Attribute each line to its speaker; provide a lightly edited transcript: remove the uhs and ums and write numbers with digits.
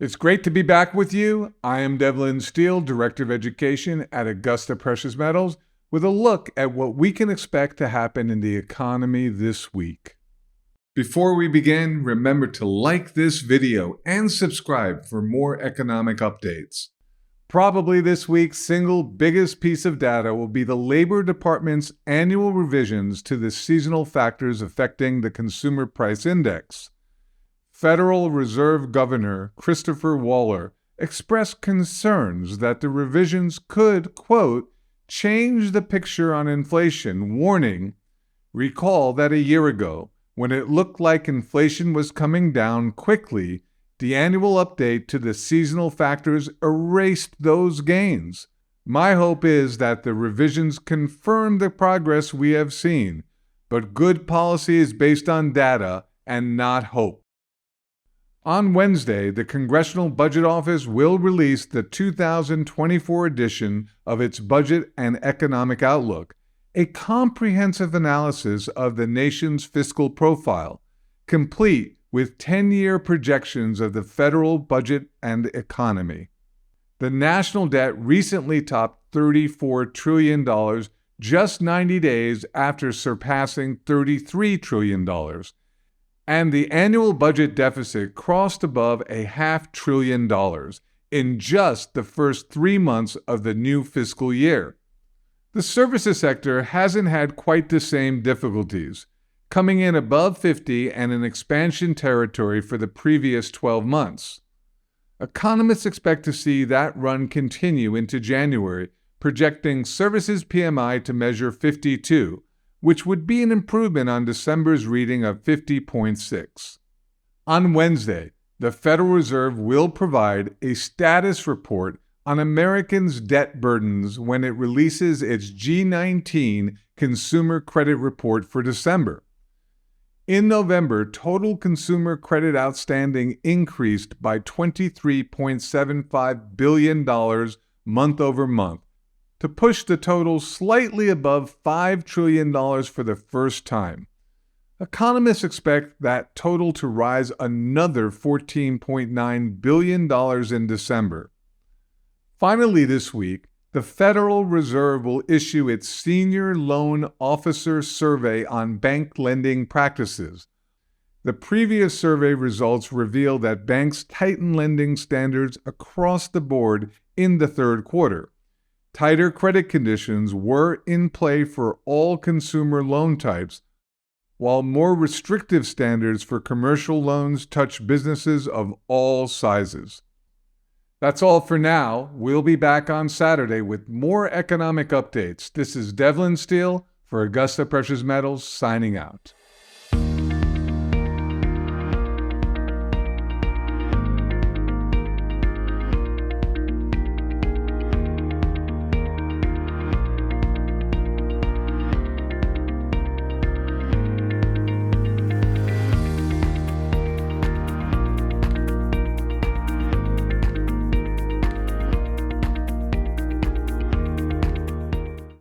Speaker 1: It's great to be back with you. I am Devlin Steele, Director of Education at Augusta Precious Metals, with a look at what we can expect to happen in the economy this week. Before we begin, remember to like this video and subscribe for more economic updates. Probably this week's single biggest piece of data will be the Labor Department's annual revisions to the seasonal factors affecting the Consumer Price Index. Federal Reserve Governor Christopher Waller expressed concerns that the revisions could, quote, change the picture on inflation, warning, recall that a year ago, when it looked like inflation was coming down quickly, the annual update to the seasonal factors erased those gains. My hope is that the revisions confirm the progress we have seen, but good policy is based on data and not hope. On Wednesday, the Congressional Budget Office will release the 2024 edition of its Budget and Economic Outlook, a comprehensive analysis of the nation's fiscal profile, complete with 10-year projections of the federal budget and economy. The national debt recently topped $34 trillion just 90 days after surpassing $33 trillion. And the annual budget deficit crossed above $500 billion in just the first 3 months of the new fiscal year. The services sector hasn't had quite the same difficulties, coming in above 50 and in expansion territory for the previous 12 months. Economists expect to see that run continue into January, projecting services PMI to measure 52, which would be an improvement on December's reading of 50.6. On Wednesday, the Federal Reserve will provide a status report on Americans' debt burdens when it releases its G19 Consumer Credit Report for December. In November, total consumer credit outstanding increased by $23.75 billion month over month, to push the total slightly above $5 trillion for the first time. Economists expect that total to rise another $14.9 billion in December. Finally this week, the Federal Reserve will issue its Senior Loan Officer Survey on bank lending practices. The previous survey results reveal that banks tightened lending standards across the board in the third quarter. Tighter credit conditions were in play for all consumer loan types, while more restrictive standards for commercial loans touch businesses of all sizes. That's all for now. We'll be back on Saturday with more economic updates. This is Devlin Steele for Augusta Precious Metals signing out.